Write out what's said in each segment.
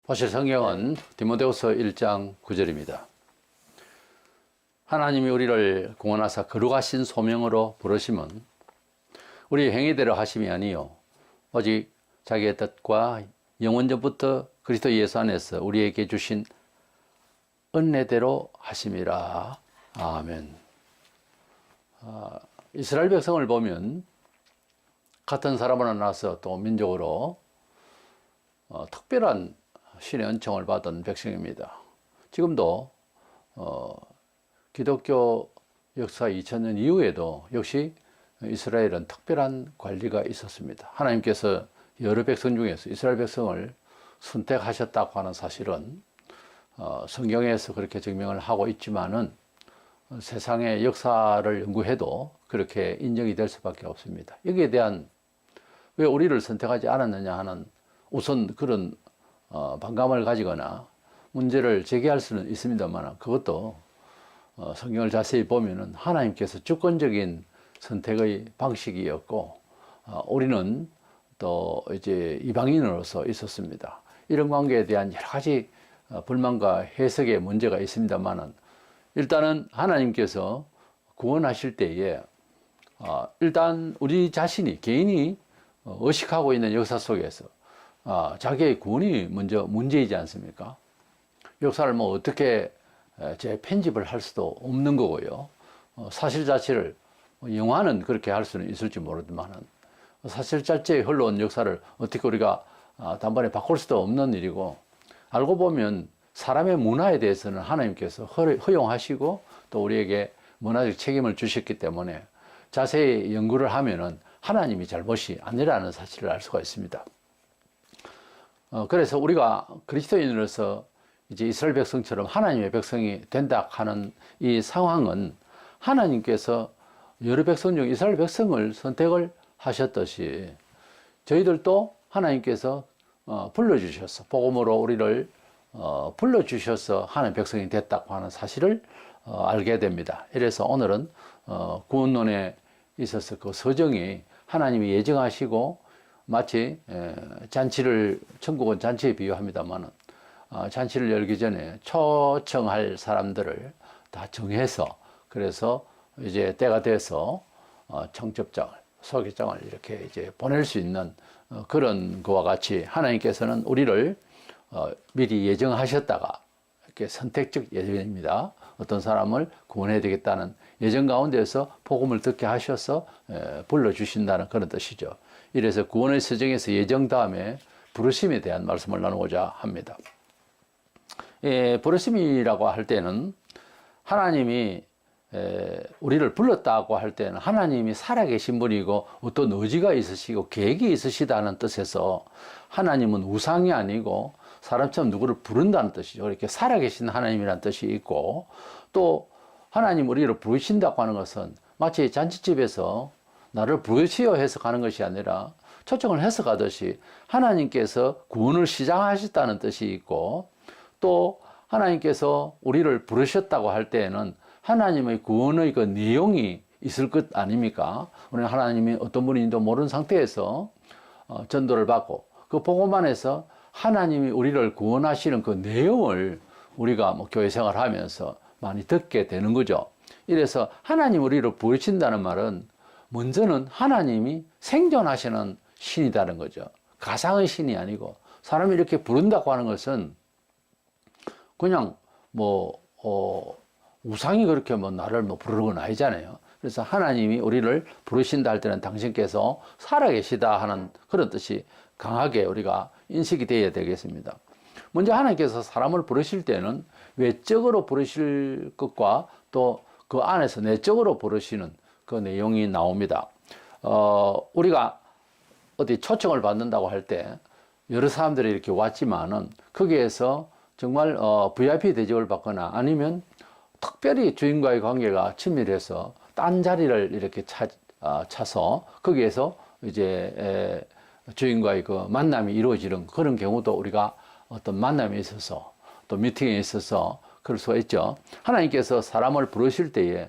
보실 성경은 디모데후서 1장 9절입니다. 하나님이 우리를 구원하사 거룩하신 소명으로 부르심은 우리 행위대로 하심이 아니요 오직 자기의 뜻과 영원전부터 그리스도 예수 안에서 우리에게 주신 은혜대로 하심이라. 아멘. 이스라엘 백성을 보면 같은 사람으로 나서 또 민족으로 특별한 신의 은총을 받은 백성입니다. 지금도 기독교 역사 2000년 이후에도 역시 이스라엘은 특별한 관리가 있었습니다. 하나님께서 여러 백성 중에서 이스라엘 백성을 선택하셨다고 하는 사실은 성경에서 그렇게 증명을 하고 있지만은 세상의 역사를 연구해도 그렇게 인정이 될 수밖에 없습니다. 여기에 대한 왜 우리를 선택하지 않았느냐 하는 우선 그런 반감을 가지거나 문제를 제기할 수는 있습니다만, 그것도 성경을 자세히 보면은 하나님께서 주권적인 선택의 방식이었고, 우리는 또 이제 이방인으로서 있었습니다. 이런 관계에 대한 여러 가지 불만과 해석의 문제가 있습니다만은, 일단은 하나님께서 구원하실 때에 일단 우리 자신이, 개인이 의식하고 있는 역사 속에서 자기의 구원이 먼저 문제이지 않습니까? 역사를 뭐 어떻게 재편집을 할 수도 없는 거고요. 사실 자체를, 영화는 그렇게 할 수는 있을지 모르지만은 사실 자체에 흘러온 역사를 어떻게 우리가 단번에 바꿀 수도 없는 일이고, 알고 보면 사람의 문화에 대해서는 하나님께서 허용하시고 또 우리에게 문화적 책임을 주셨기 때문에 자세히 연구를 하면은 하나님이 잘못이 아니라는 사실을 알 수가 있습니다. 그래서 우리가 그리스도인으로서 이제 이스라엘 백성처럼 하나님의 백성이 된다 하는 이 상황은 하나님께서 여러 백성 중 이스라엘 백성을 선택을 하셨듯이 저희들도 하나님께서 불러주셔서, 복음으로 우리를 불러주셔서 하나님 백성이 됐다고 하는 사실을 알게 됩니다. 이래서 오늘은 구원론에 있어서 그 서정이 하나님이 예정하시고, 마치 잔치를, 천국은 잔치에 비유합니다만은 잔치를 열기 전에 초청할 사람들을 다 정해서, 그래서 이제 때가 돼서 청첩장을, 소개장을 이렇게 이제 보낼 수 있는 그런 거와 같이 하나님께서는 우리를 미리 예정하셨다가, 이렇게 선택적 예정입니다. 어떤 사람을 구원해야 되겠다는 예정 가운데서 복음을 듣게 하셔서 불러주신다는 그런 뜻이죠. 이래서 구원의 서정에서 예정 다음에 부르심에 대한 말씀을 나누고자 합니다. 부르심이라고 할 때는 하나님이 우리를 불렀다고 할 때는 하나님이 살아계신 분이고 어떤 의지가 있으시고 계획이 있으시다는 뜻에서, 하나님은 우상이 아니고 사람처럼 누구를 부른다는 뜻이죠. 이렇게 살아계신 하나님이라는 뜻이 있고, 또 하나님 우리를 부르신다고 하는 것은 마치 잔치집에서 나를 부르시오 해서 가는 것이 아니라 초청을 해서 가듯이 하나님께서 구원을 시작하셨다는 뜻이 있고, 또 하나님께서 우리를 부르셨다고 할 때에는 하나님의 구원의 그 내용이 있을 것 아닙니까? 우리는 하나님이 어떤 분인지도 모르는 상태에서 전도를 받고, 그 복음 안에서 하나님이 우리를 구원하시는 그 내용을 우리가 뭐 교회 생활하면서 많이 듣게 되는 거죠. 이래서 하나님 우리를 부르신다는 말은 먼저는 하나님이 생존하시는 신이라는 거죠. 가상의 신이 아니고, 사람이 이렇게 부른다고 하는 것은 그냥 우상이 그렇게 나를 부르는 건 아니잖아요. 그래서 하나님이 우리를 부르신다 할 때는 당신께서 살아계시다 하는 그런 뜻이 강하게 우리가 인식이 되어야 되겠습니다. 먼저 하나님께서 사람을 부르실 때는 외적으로 부르실 것과 또 그 안에서 내적으로 부르시는 그 내용이 나옵니다. 우리가 어디 초청을 받는다고 할 때 여러 사람들이 이렇게 왔지만은 거기에서 정말 VIP 대접을 받거나 아니면 특별히 주인과의 관계가 친밀해서 딴 자리를 이렇게 차서 거기에서 이제 주인과의 그 만남이 이루어지는 그런 경우도 우리가 어떤 만남에 있어서 또 미팅에 있어서 그럴 수가 있죠. 하나님께서 사람을 부르실 때에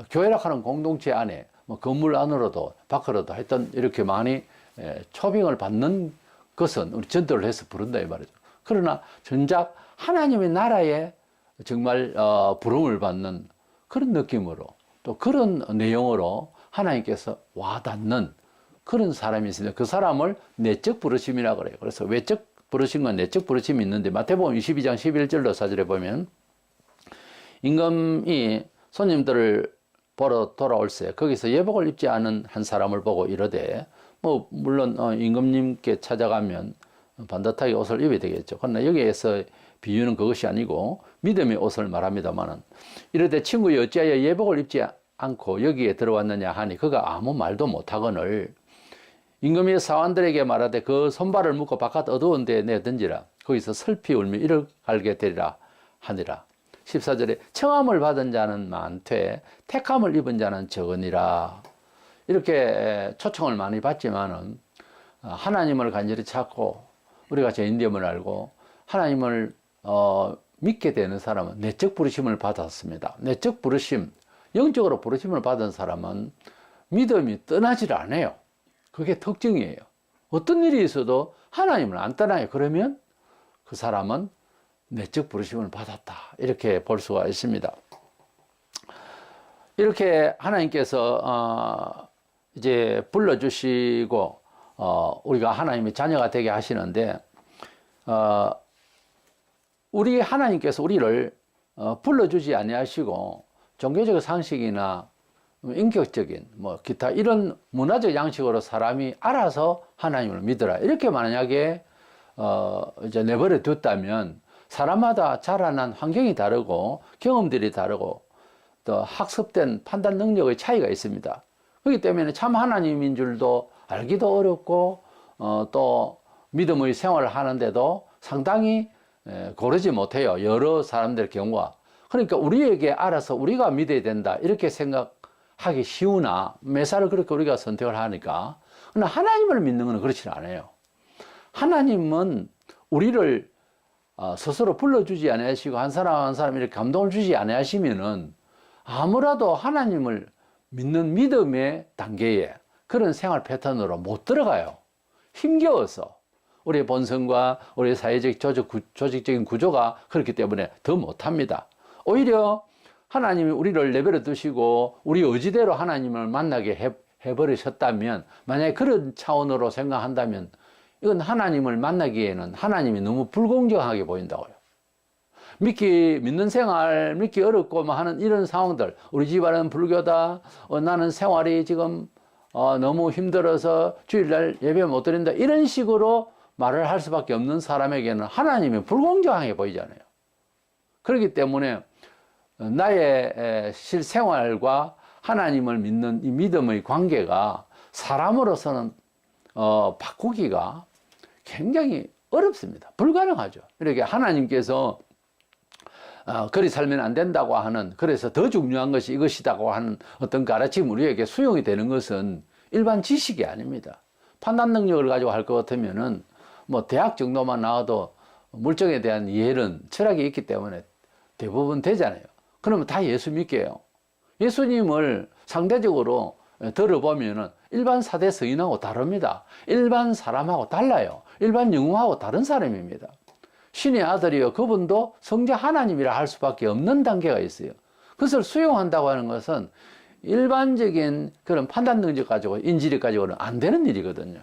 교회라 하는 공동체 안에 건물 안으로도 밖으로도 하여튼 이렇게 많이 초빙을 받는 것은 우리 전도를 해서 부른다 이 말이죠. 그러나 정작 하나님의 나라에 정말 부름을 받는 그런 느낌으로 또 그런 내용으로 하나님께서 와닿는 그런 사람이 있습니다. 그 사람을 내적 부르심이라고 그래요. 그래서 외적 부르심과 내적 부르심이 있는데 마태복음 22장 11절로 사절에 보면 임금이 손님들을 보러 돌아올세 거기서 예복을 입지 않은 한 사람을 보고 이르되 뭐 물론 임금님께 찾아가면 반듯하게 옷을 입어야 되겠죠. 그러나 여기에서 비유는 그것이 아니고 믿음의 옷을 말합니다만은 이르되 친구여 어찌하여 예복을 입지 않고 여기에 들어왔느냐 하니 그가 아무 말도 못하거늘 임금이 사환들에게 말하되 그 손발을 묶고 바깥 어두운 데에 내던지라 거기서 슬피 울며 이를 갈게 되리라 하니라. 14절에 청함을 받은 자는 많되 택함을 입은 자는 적으니라. 이렇게 초청을 많이 받지만은 하나님을 간절히 찾고 우리가 죄인됨을 알고 하나님을 믿게 되는 사람은 내적 부르심을 받았습니다. 내적 부르심, 영적으로 부르심을 받은 사람은 믿음이 떠나질 않아요. 그게 특징이에요. 어떤 일이 있어도 하나님을 안 떠나요. 그러면 그 사람은 내적 부르심을 받았다. 이렇게 볼 수가 있습니다. 이렇게 하나님께서 이제 불러주시고 우리가 하나님의 자녀가 되게 하시는데 우리 하나님께서 우리를 불러주지 아니하시고 종교적 상식이나 인격적인 뭐 기타 이런 문화적 양식으로 사람이 알아서 하나님을 믿어라 이렇게 만약에 이제 내버려 뒀다면 사람마다 자라난 환경이 다르고 경험들이 다르고 또 학습된 판단 능력의 차이가 있습니다. 그렇기 때문에 참 하나님인 줄도 알기도 어렵고 또 믿음의 생활을 하는데도 상당히 고르지 못해요. 여러 사람들의 경우가. 그러니까 우리에게 알아서 우리가 믿어야 된다 이렇게 생각하기 쉬우나 매사를 그렇게 우리가 선택을 하니까 그러나 하나님을 믿는 건 그렇지 않아요. 하나님은 우리를 스스로 불러주지 아니하시고 한 사람 한 사람 이렇게 감동을 주지 아니하시면은 아무라도 하나님을 믿는 믿음의 단계에 그런 생활 패턴으로 못 들어가요. 힘겨워서 우리의 본성과 우리의 사회적 조직적인 구조가 그렇기 때문에 더 못합니다. 오히려 하나님이 우리를 내버려 두시고 우리 의지대로 하나님을 만나게 해버리셨다면 만약에 그런 차원으로 생각한다면 이건 하나님을 만나기에는 하나님이 너무 불공정하게 보인다고요. 믿는 생활, 믿기 어렵고 하는 이런 상황들, 우리 집안은 불교다, 나는 생활이 지금 너무 힘들어서 주일날 예배 못 드린다, 이런 식으로 말을 할 수밖에 없는 사람에게는 하나님이 불공정하게 보이잖아요. 그렇기 때문에 나의 실생활과 하나님을 믿는 이 믿음의 관계가 사람으로서는 바꾸기가 굉장히 어렵습니다. 불가능하죠. 이렇게 하나님께서 그리 살면 안 된다고 하는, 그래서 더 중요한 것이 이것이다고 하는 어떤 가르침 우리에게 수용이 되는 것은 일반 지식이 아닙니다. 판단 능력을 가지고 할 것 같으면은 뭐 대학 정도만 나와도 물정에 대한 이해는 철학이 있기 때문에 대부분 되잖아요. 그러면 다 예수 믿게요. 예수님을 상대적으로 들어보면은 일반 사대 서인하고 다릅니다. 일반 사람하고 달라요. 일반 영웅하고 다른 사람입니다. 신의 아들이요, 그분도 성자 하나님이라 할 수밖에 없는 단계가 있어요. 그것을 수용한다고 하는 것은 일반적인 그런 판단 능력 가지고 인지력 가지고는 안 되는 일이거든요.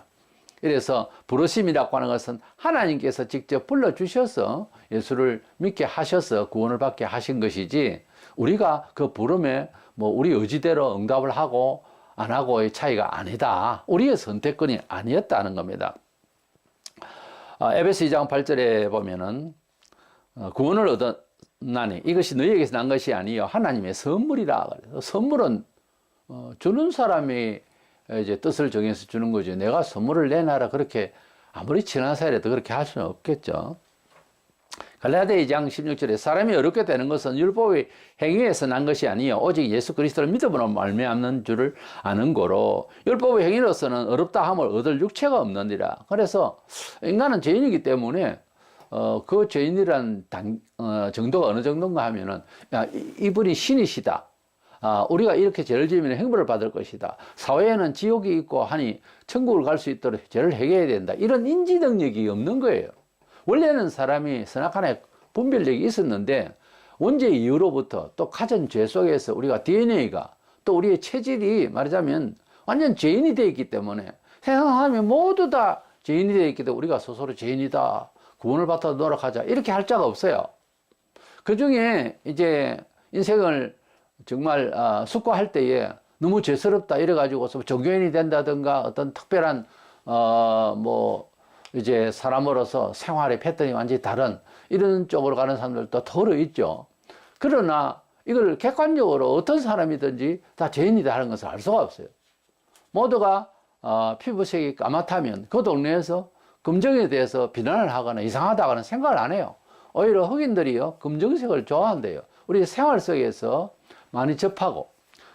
그래서 부르심이라고 하는 것은 하나님께서 직접 불러주셔서 예수를 믿게 하셔서 구원을 받게 하신 것이지, 우리가 그 부름에 뭐 우리 의지대로 응답을 하고 안 하고의 차이가 아니다. 우리의 선택권이 아니었다는 겁니다. 에베소 2장 8절에 보면은 구원을 얻었나니 이것이 너희에게서 난 것이 아니요 하나님의 선물이라. 그래서 선물은 주는 사람이 이제 뜻을 정해서 주는 거죠. 내가 선물을 내놔라 그렇게 아무리 친한 사이라도 그렇게 할 수는 없겠죠. 갈라디아 2장 16절에 사람이 어렵게 되는 것은 율법의 행위에서 난 것이 아니요 오직 예수 그리스도를 믿음으로 말미암는 줄을 아는 거로, 율법의 행위로서는 어렵다 함을 얻을 육체가 없느니라. 그래서 인간은 죄인이기 때문에 그 죄인이란 정도가 어느 정도인가 하면은 이분이 신이시다, 우리가 이렇게 죄를 지으면 형벌을 받을 것이다, 사회에는 지옥이 있고 하니 천국을 갈 수 있도록 죄를 해결해야 된다, 이런 인지 능력이 없는 거예요. 원래는 사람이 선악간에 분별력이 있었는데 원죄 이후로부터 또 가진 죄 속에서 우리가 DNA가 또 우리의 체질이 말하자면 완전 죄인이 되어 있기 때문에 세상하면 모두 다 죄인이 되어 있기 때문에 우리가 스스로 죄인이다, 구원을 받아 노력하자 이렇게 할 자가 없어요. 그 중에 이제 인생을 정말 숙고할 때에 너무 죄스럽다 이래가지고서 종교인이 된다든가 어떤 특별한 뭐 이제 사람으로서 생활의 패턴이 완전히 다른 이런 쪽으로 가는 사람들도 더러 있죠. 그러나 이걸 객관적으로 어떤 사람이든지 다 죄인이다 하는 것을 알 수가 없어요. 모두가 피부색이 까맣다면 그 동네에서 검정에 대해서 비난을 하거나 이상하다고는 생각을 안 해요. 오히려 흑인들이요 검정색을 좋아한대요. 우리 생활 속에서 많이 접하고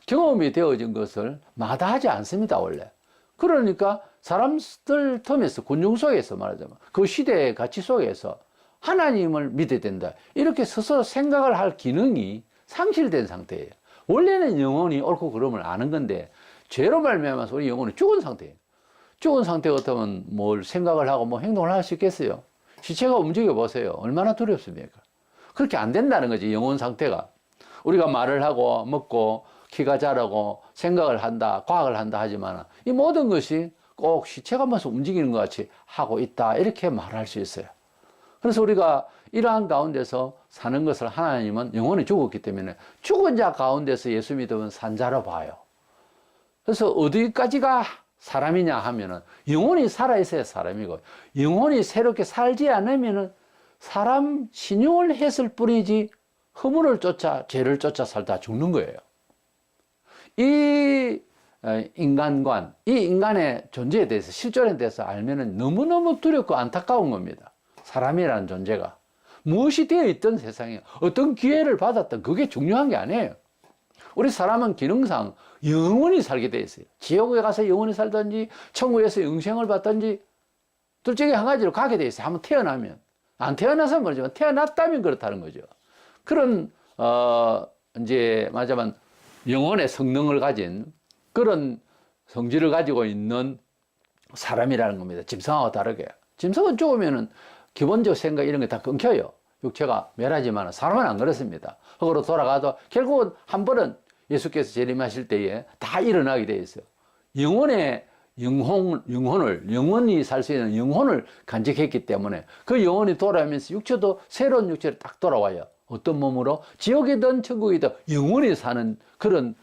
경험이 되어진 것을 마다하지 않습니다 원래. 그러니까 사람들 틈에서 군중 속에서 말하자면 그 시대의 가치 속에서 하나님을 믿어야 된다 이렇게 스스로 생각을 할 기능이 상실된 상태예요. 원래는 영혼이 옳고 그름을 아는 건데 죄로 말미암아서 우리 영혼이 죽은 상태예요. 죽은 상태 같으면 뭘 생각을 하고 뭐 행동을 할 수 있겠어요? 시체가 움직여 보세요. 얼마나 두렵습니까? 그렇게 안 된다는 거지 영혼 상태가. 우리가 말을 하고 먹고 키가 자라고 생각을 한다 과학을 한다 하지만 이 모든 것이 꼭 시체가 면서 움직이는 것 같이 하고 있다 이렇게 말할 수 있어요. 그래서 우리가 이러한 가운데서 사는 것을 하나님은 영혼이 죽었기 때문에 죽은 자 가운데서 예수 믿으면 산 자로 봐요. 그래서 어디까지가 사람이냐 하면은 영혼이 살아있어야 사람이고 영혼이 새롭게 살지 않으면은 사람 신용을 했을 뿐이지 허물을 쫓아 죄를 쫓아 살다 죽는 거예요. 이 인간관, 이 인간의 존재에 대해서 실존에 대해서 알면은 너무너무 두렵고 안타까운 겁니다. 사람이라는 존재가 무엇이 되어 있던 세상에 어떤 기회를 받았던 그게 중요한 게 아니에요. 우리 사람은 기능상 영원히 살게 되어 있어요. 지옥에 가서 영원히 살든지 천국에서 영생을 받든지 둘 중에 한 가지로 가게 되어 있어요. 한번 태어나면. 안 태어나서 모르지만 태어났다면 그렇다는 거죠. 그런 이제 말하자면 영혼의 성능을 가진 그런 성질을 가지고 있는 사람이라는 겁니다. 짐승하고 다르게. 짐승은 죽으면은 기본적 생각 이런 게 다 끊겨요. 육체가 멸하지만 사람은 안 그렇습니다. 흙으로 돌아가도 결국은 한 번은 예수께서 재림하실 때에 다 일어나게 되어 있어요. 영혼의 영원히 살 수 있는 영혼을 간직했기 때문에 그 영혼이 돌아오면서 육체도 새로운 육체로 딱 돌아와요. 어떤 몸으로? 지옥이든 천국이든 영원히 사는 그런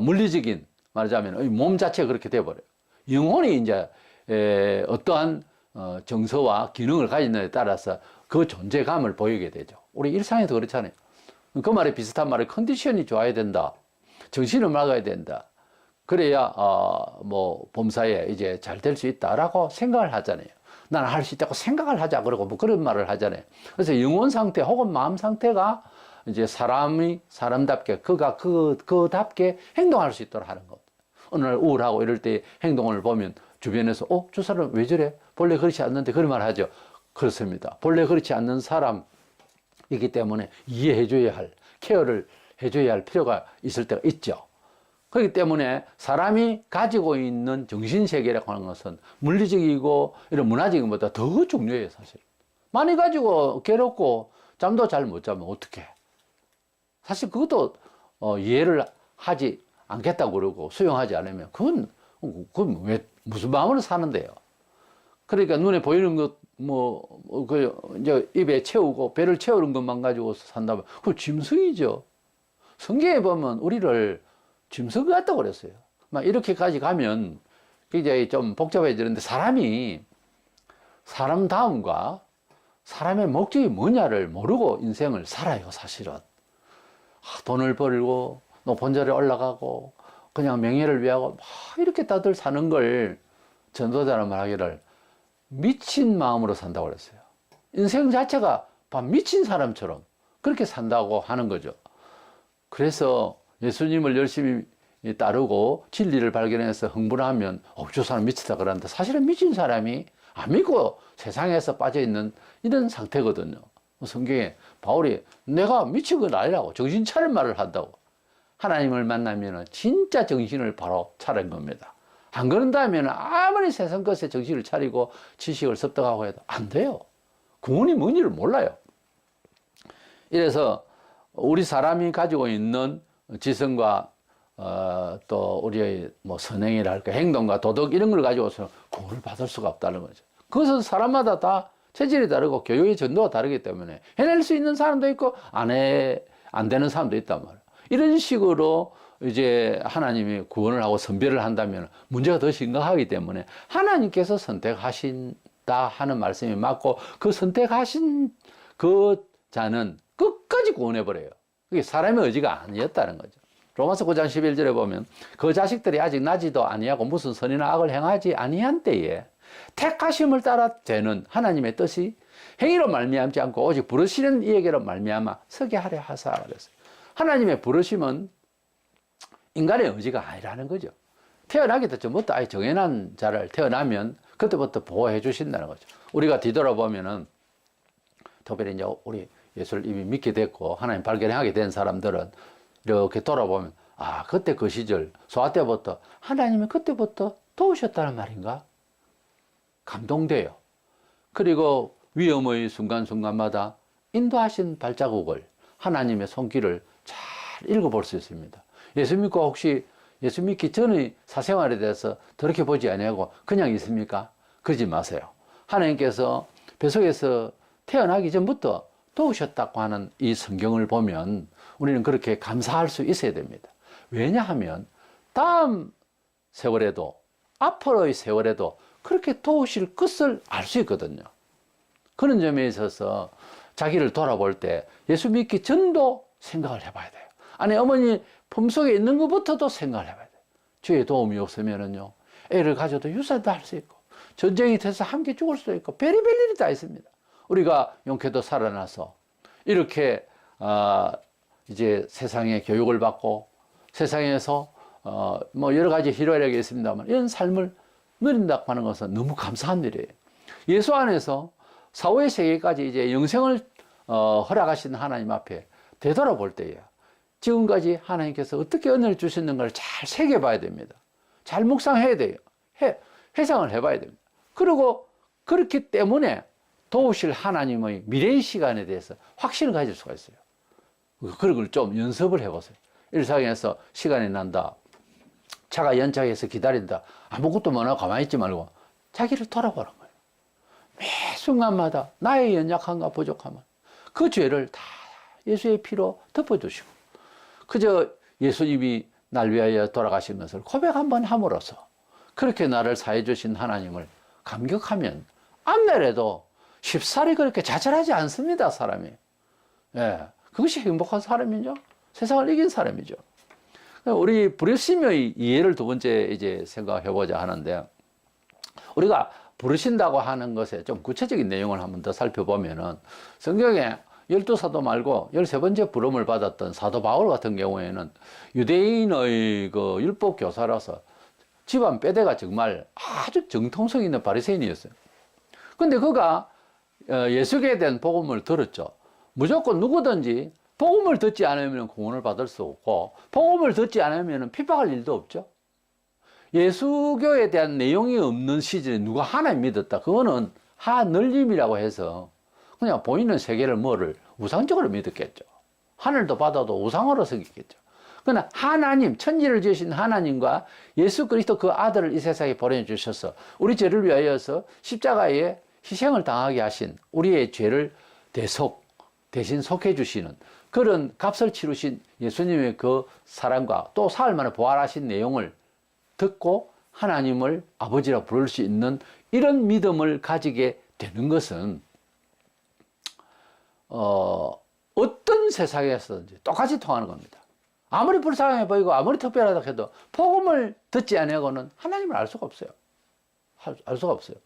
물리적인 말하자면 몸 자체가 그렇게 돼버려요. 영혼이 이제 어떠한 정서와 기능을 가지는 데 따라서 그 존재감을 보이게 되죠. 우리 일상에도 그렇잖아요. 그 말에 비슷한 말에 컨디션이 좋아야 된다. 정신을 막아야 된다. 그래야 뭐 범사에 이제 잘 될 수 있다라고 생각을 하잖아요. 나는 할 수 있다고 생각을 하자 그러고 뭐 그런 말을 하잖아요. 그래서 영혼 상태 혹은 마음 상태가 이제 사람이 사람답게 그가 그답게 행동할 수 있도록 하는 것. 어느 날 우울하고 이럴 때 행동을 보면 주변에서 저 사람 왜 저래? 본래 그렇지 않는데 그런 말 하죠. 그렇습니다. 본래 그렇지 않는 사람이기 때문에 이해해줘야 할 케어를 해줘야 할 필요가 있을 때가 있죠. 그렇기 때문에 사람이 가지고 있는 정신세계라고 하는 것은 물리적이고 이런 문화적인 것보다 더 중요해요, 사실. 많이 가지고 괴롭고 잠도 잘 못 자면 어떡해. 사실 그것도 이해를 하지 않겠다고 그러고 수용하지 않으면 그건 왜 무슨 마음으로 사는데요. 그러니까 눈에 보이는 것 이제 입에 채우고 배를 채우는 것만 가지고 산다면 그건 짐승이죠. 성경에 보면 우리를 짐승 같다고 그랬어요. 막 이렇게까지 가면 굉장히 좀 복잡해지는데 사람이 사람다움과 사람의 목적이 뭐냐를 모르고 인생을 살아요, 사실은. 돈을 벌고 높은 자리에 올라가고 그냥 명예를 위하고 막 이렇게 다들 사는 걸 전도자는 말하기를 미친 마음으로 산다고 그랬어요. 인생 자체가 미친 사람처럼 그렇게 산다고 하는 거죠. 그래서 예수님을 열심히 따르고 진리를 발견해서 흥분하면 저 사람 미치다 그러는데 사실은 미친 사람이 안 믿고 세상에서 빠져있는 이런 상태거든요. 성경에 바울이 내가 미친 건 아니라고 정신 차릴 말을 한다고. 하나님을 만나면 진짜 정신을 바로 차린 겁니다. 안 그런다면 아무리 세상 것에 정신을 차리고 지식을 습득하고 해도 안 돼요. 구원이 뭔지를 몰라요. 이래서 우리 사람이 가지고 있는 지성과 또 우리의 뭐 선행이랄까 행동과 도덕 이런 걸 가지고서 구원을 받을 수가 없다는 거죠. 그것은 사람마다 다 체질이 다르고 교육의 전도가 다르기 때문에 해낼 수 있는 사람도 있고 안 되는 사람도 있단 말이에요. 이런 식으로 이제 하나님이 구원을 하고 선별을 한다면 문제가 더 심각하기 때문에 하나님께서 선택하신다 하는 말씀이 맞고, 그 선택하신 그 자는 끝까지 구원해버려요. 그게 사람의 의지가 아니었다는 거죠. 로마서 9장 11절에 보면 그 자식들이 아직 나지도 아니하고 무슨 선이나 악을 행하지 아니한 때에 택하심을 따라 되는 하나님의 뜻이 행위로 말미암지 않고 오직 부르시는 이에게로 말미암아 서게 하려 하사 그랬어요. 하나님의 부르심은 인간의 의지가 아니라는 거죠. 태어나기 전부터 아예 정해놓은 자를 태어나면 그때부터 보호해 주신다는 거죠. 우리가 뒤돌아보면은 특별히 이제 우리 예수를 이미 믿게 됐고 하나님 발견하게 된 사람들은 이렇게 돌아보면 아, 그때 그 시절 소아 때부터 하나님이 그때부터 도우셨다는 말인가? 감동돼요. 그리고 위험의 순간순간마다 인도하신 발자국을, 하나님의 손길을 잘 읽어볼 수 있습니다. 예수 믿고 혹시 예수 믿기 전의 사생활에 대해서 그렇게 보지 아니하고 그냥 있습니까? 그러지 마세요. 하나님께서 뱃속에서 태어나기 전부터 도우셨다고 하는 이 성경을 보면 우리는 그렇게 감사할 수 있어야 됩니다. 왜냐하면 다음 세월에도 앞으로의 세월에도 그렇게 도우실 것을 알 수 있거든요. 그런 점에 있어서 자기를 돌아볼 때 예수 믿기 전도 생각을 해봐야 돼요. 아니, 어머니 품속에 있는 것부터도 생각을 해봐야 돼요. 주의 도움이 없으면은요, 애를 가져도 유산도 할 수 있고, 전쟁이 돼서 함께 죽을 수도 있고, 별의별 일이 다 있습니다. 우리가 용케도 살아나서 이렇게 이제 세상에 교육을 받고 세상에서 뭐 여러 가지 희로애락이 있습니다만 이런 삶을 누린다고 하는 것은 너무 감사한 일이에요. 예수 안에서 사후의 세계까지 이제 영생을 허락하신 하나님 앞에 되돌아볼 때에 지금까지 하나님께서 어떻게 은혜를 주셨는가를 잘 새겨봐야 됩니다. 잘 묵상해야 돼요. 회상을 해봐야 됩니다. 그리고 그렇기 때문에 도우실 하나님의 미래의 시간에 대해서 확신을 가질 수가 있어요. 그런 걸 좀 연습을 해보세요. 일상에서 시간이 난다, 차가 연착해서 기다린다, 아무것도 못 하고 가만히 있지 말고 자기를 돌아보는 거예요. 매 순간마다 나의 연약함과 부족함은 그 죄를 다 예수의 피로 덮어주시고, 그저 예수님이 날 위하여 돌아가신 것을 고백 한번 함으로써 그렇게 나를 사해 주신 하나님을 감격하면 앞날에도 쉽사리 그렇게 좌절하지 않습니다, 사람이. 예, 그것이 행복한 사람이죠. 세상을 이긴 사람이죠. 우리 부르심의 이해를 두 번째 이제 생각해보자 하는데, 우리가 부르신다고 하는 것에 좀 구체적인 내용을 한번 더 살펴보면은 성경에 12사도 말고 13번째 부름을 받았던 사도 바울 같은 경우에는 유대인의 그 율법 교사라서 집안 빼대가 정말 아주 정통성 있는 바리새인이었어요. 근데 그가 예수에 대한 복음을 들었죠. 무조건 누구든지 복음을 듣지 않으면 구원을 받을 수 없고, 복음을 듣지 않으면 핍박할 일도 없죠. 예수교에 대한 내용이 없는 시절에 누가 하나님 믿었다, 그거는 하늘림이라고 해서 그냥 보이는 세계를 뭐를 우상적으로 믿었겠죠. 하늘도 바다도 우상으로 생겼겠죠. 그러나 하나님, 천지를 지으신 하나님과 예수 그리스도 그 아들을 이 세상에 보내주셔서 우리 죄를 위하여서 십자가에 희생을 당하게 하신, 우리의 죄를 대신 속해 주시는 그런 값을 치르신 예수님의 그 사랑과 또 사흘 만에 부활하신 내용을 듣고 하나님을 아버지라 부를 수 있는 이런 믿음을 가지게 되는 것은 어떤 세상에서든지 똑같이 통하는 겁니다. 아무리 불쌍해 보이고 아무리 특별하다 해도 복음을 듣지 않고는 하나님을 알 수가 없어요. 알 수가 없어요.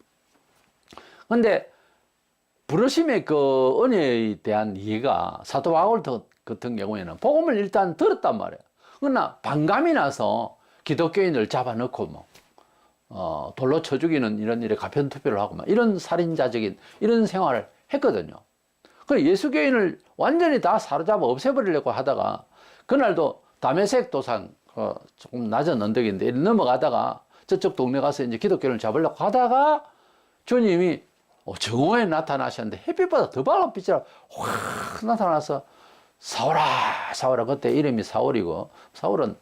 그런데 부르심의 그 은혜에 대한 이해가 사도 바울 같은 경우에는 복음을 일단 들었단 말이에요. 그러나 반감이 나서 기독교인을 잡아넣고 돌로 쳐 죽이는 이런 일에 가편 투표를 하고 이런 살인자적인 이런 생활을 했거든요. 그 예수교인을 완전히 다 사로잡아 없애버리려고 하다가 그날도 다메섹 도상 조금 낮은 언덕인데 넘어가다가 저쪽 동네 가서 이제 기독교인을 잡으려고 하다가 주님이 정오에 나타나셨는데 햇빛보다 더 밝은 빛으로 확 나타나서 사울아, 사울아. 그때 이름이 사울이고, 사울은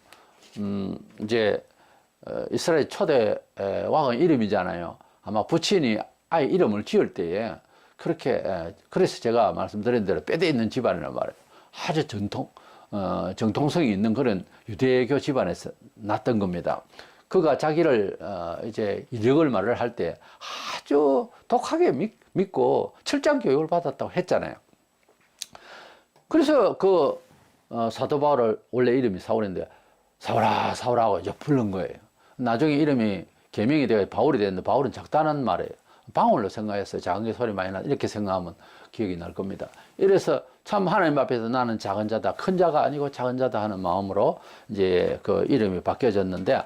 이제 이스라엘 초대 왕의 이름이잖아요. 아마 부친이 아이 이름을 지을 때에 그렇게 그래서 제가 말씀드린 대로 뼈대 있는 집안이란 말이에요. 아주 정통성이 있는 그런 유대교 집안에서 났던 겁니다. 그가 자기를 이제 이력을 말을 할 때 아주 독하게 믿고 철장 교육을 받았다고 했잖아요. 그래서 그 사도 바울을 원래 이름이 사울인데 사울아 사울하고 이제 부른 거예요. 나중에 이름이 개명이 되어 바울이 됐는데 바울은 작다는 말이에요. 방울로 생각했어요. 작은 게 소리 많이 나. 이렇게 생각하면 기억이 날 겁니다. 이래서 참 하나님 앞에서 나는 작은 자다, 큰 자가 아니고 작은 자다 하는 마음으로 이제 그 이름이 바뀌어졌는데,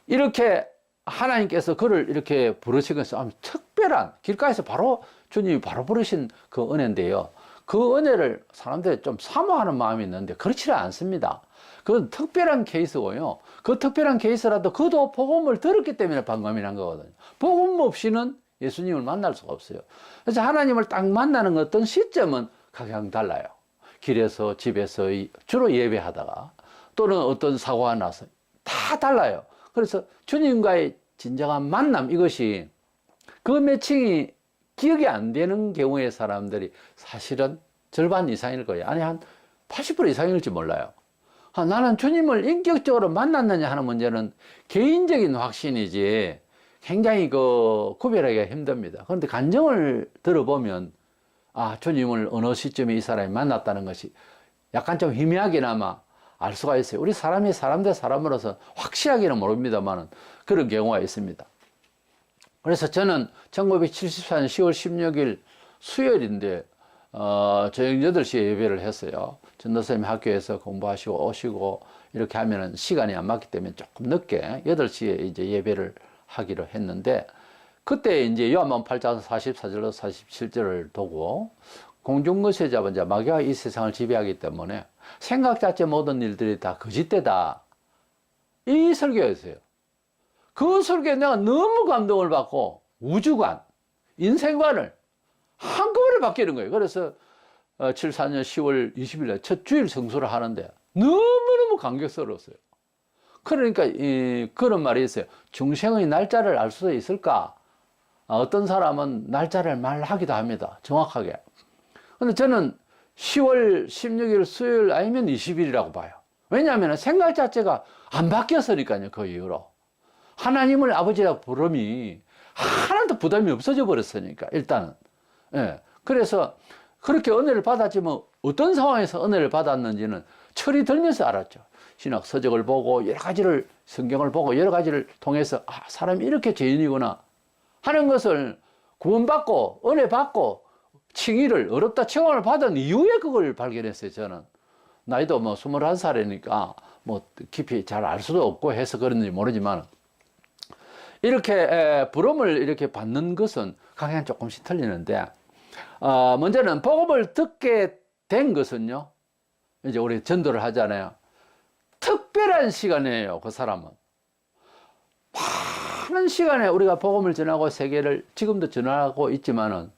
이렇게 하나님께서 그를 이렇게 부르신 것은 특별한, 길가에서 바로 주님이 바로 부르신 그 은혜인데요. 그 은혜를 사람들이 좀 사모하는 마음이 있는데 그렇지는 않습니다. 그건 특별한 케이스고요. 그 특별한 케이스라도 그도 복음을 들었기 때문에 방감이 난 거거든요. 복음 없이는 예수님을 만날 수가 없어요. 그래서 하나님을 딱 만나는 어떤 시점은 각양 달라요. 길에서, 집에서, 주로 예배하다가, 또는 어떤 사고가 나서 다 달라요. 그래서 주님과의 진정한 만남, 이것이 그 매칭이 기억이 안 되는 경우의 사람들이 사실은 절반 이상일 거예요. 아니, 한 80% 이상일지 몰라요. 나는 주님을 인격적으로 만났느냐 하는 문제는 개인적인 확신이지 굉장히 구별하기가 힘듭니다. 그런데 간증을 들어보면, 주님을 어느 시점에 이 사람이 만났다는 것이 약간 좀 희미하게나마 알 수가 있어요. 우리 사람이 사람 대 사람으로서 확실하게는 모릅니다만 그런 경우가 있습니다. 그래서 저는 1974년 10월 16일 수요일인데, 저녁 8시에 예배를 했어요. 전도사님 학교에서 공부하시고 오시고 이렇게 하면은 시간이 안 맞기 때문에 조금 늦게 8시에 이제 예배를 하기로 했는데, 그때 이제 요한복음 8장 44절로 47절을 두고 공중거세 잡은 자 마귀가 이 세상을 지배하기 때문에 생각 자체 모든 일들이 다 거짓되다, 이 설교였어요. 그 설교에 내가 너무 감동을 받고 우주관, 인생관을 한꺼번에 바뀌는 거예요. 그래서 74년 10월 20일 날 첫 주일 성수를 하는데 너무너무 감격스러웠어요. 그러니까 그런 말이 있어요. 중생의 날짜를 알 수 있을까? 어떤 사람은 날짜를 말하기도 합니다. 정확하게. 근데 저는 10월 16일 수요일 아니면 20일이라고 봐요. 왜냐하면 생각 자체가 안 바뀌었으니까요. 그 이후로. 하나님을 아버지라고 부름이 하나도 부담이 없어져 버렸으니까, 일단은. 예. 그래서 그렇게 은혜를 받았지만 어떤 상황에서 은혜를 받았는지는 철이 들면서 알았죠. 신학 서적을 보고 여러 가지를, 성경을 보고 여러 가지를 통해서 사람이 이렇게 죄인이구나 하는 것을 구원받고 은혜 받고 칭의를, 어렵다 칭함을 받은 이후에 그걸 발견했어요. 저는 나이도 21살이니까 깊이 잘 알 수도 없고 해서 그런지 모르지만, 이렇게 부름을 이렇게 받는 것은 강연 조금씩 틀리는데, 먼저는 복음을 듣게 된 것은요, 이제 우리 전도를 하잖아요. 특별한 시간이에요. 그 사람은 많은 시간에 우리가 복음을 전하고 세계를 지금도 전하고 있지만은,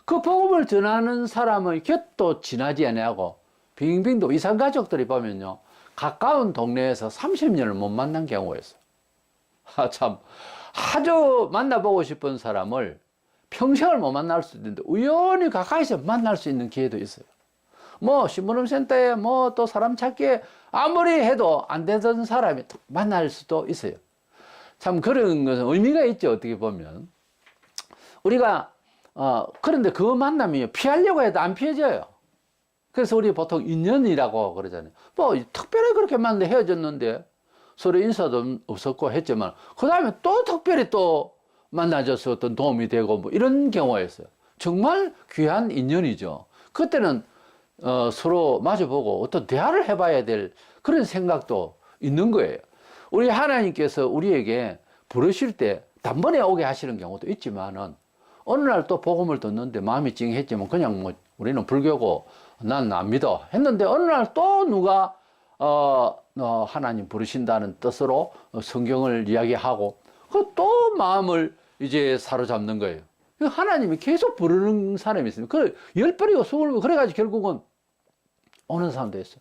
그 복음을 전하는 사람의 곁도 지나지 아니하고 빙빙도 이산 가족들이 보면요, 가까운 동네에서 30년을 못 만난 경우가 있어요. 참, 아주 만나보고 싶은 사람을 평생을 못 만날 수도 있는데 우연히 가까이서 만날 수 있는 기회도 있어요. 신부름센터에 또 사람 찾기에 아무리 해도 안 되던 사람이 만날 수도 있어요. 참 그런 것은 의미가 있죠. 어떻게 보면 우리가 그런데 그 만남이 피하려고 해도 안 피해져요. 그래서 우리 보통 인연이라고 그러잖아요. 특별히 그렇게 만나 헤어졌는데 서로 인사도 없었고 했지만 그 다음에 또 특별히 또 만나줘서 어떤 도움이 되고 이런 경우가 있어요. 정말 귀한 인연이죠. 그때는 서로 마주보고 어떤 대화를 해봐야 될 그런 생각도 있는 거예요. 우리 하나님께서 우리에게 부르실 때 단번에 오게 하시는 경우도 있지만은, 어느 날 또 복음을 듣는데 마음이 찡했지만 그냥 우리는 불교고 난 안 믿어 했는데, 어느 날 또 누가 하나님 부르신다는 뜻으로 성경을 이야기하고 그 또 마음을 이제 사로잡는 거예요. 하나님이 계속 부르는 사람이 있습니다. 그 10번이고 20번, 그래가지고 결국은 오는 사람도 있어요.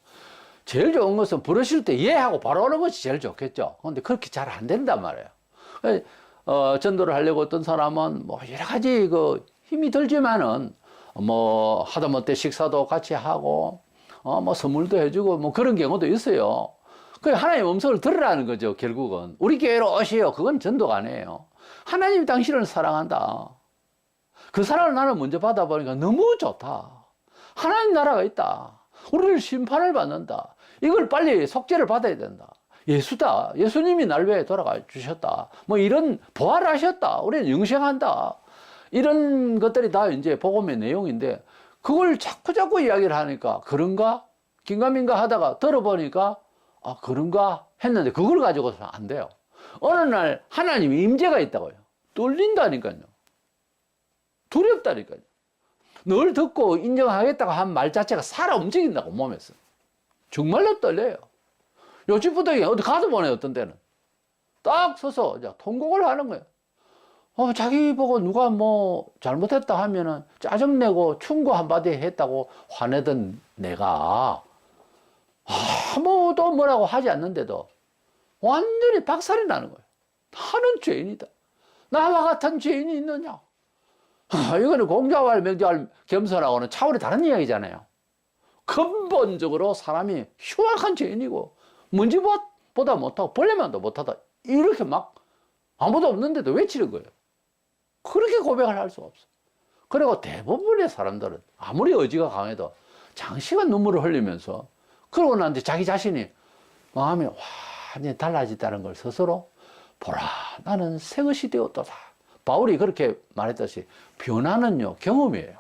제일 좋은 것은 부르실 때 예하고 바로 오는 것이 제일 좋겠죠. 근데 그렇게 잘 안 된단 말이에요. 전도를 하려고 어떤 사람은 뭐 여러 가지 그 힘이 들지만은 뭐 하다못해 식사도 같이 하고 뭐 선물도 해주고 뭐 그런 경우도 있어요. 그 하나님 음성을 들으라는 거죠. 결국은 우리 교회로 오시오. 그건 전도가 아니에요. 하나님이 당신을 사랑한다. 그 사랑을 나는 먼저 받아보니까 너무 좋다. 하나님 나라가 있다. 우리를 심판을 받는다. 이걸 빨리 속죄를 받아야 된다. 예수다. 예수님이 날 위해 돌아가 주셨다. 뭐 이런 부활하셨다. 우리는 영생한다. 이런 것들이 다 이제 복음의 내용인데 그걸 자꾸 이야기를 하니까 그런가? 긴가민가 하다가 들어보니까 아 그런가? 했는데 그걸 가지고서는 안 돼요. 어느 날 하나님의 임재가 있다고요. 뚫린다니까요. 두렵다니까요. 늘 듣고 인정하겠다고 한 말 자체가 살아 움직인다고 몸에서. 정말로 떨려요. 요즘부터 어디 가도 보네 어떤 때는. 딱 서서 이제 통곡을 하는 거예요. 자기 보고 누가 뭐 잘못했다 하면은 짜증내고 충고 한마디 했다고 화내던 내가 아무도 뭐라고 하지 않는데도 완전히 박살이 나는 거예요. 나는 죄인이다. 나와 같은 죄인이 있느냐. 이거는 공자왈 명자왈 겸손하고는 차원이 다른 이야기잖아요. 근본적으로 사람이 흉악한 죄인이고 문지보다 못하고 벌레만도 못하다 이렇게 막 아무도 없는데도 외치는 거예요. 그렇게 고백을 할 수가 없어. 그리고 대부분의 사람들은 아무리 의지가 강해도 장시간 눈물을 흘리면서 그러고 난 뒤 자기 자신이 마음이 완전히 달라지다는 걸 스스로 보라 나는 새 것이 되었도다. 바울이 그렇게 말했듯이 변화는요 경험이에요.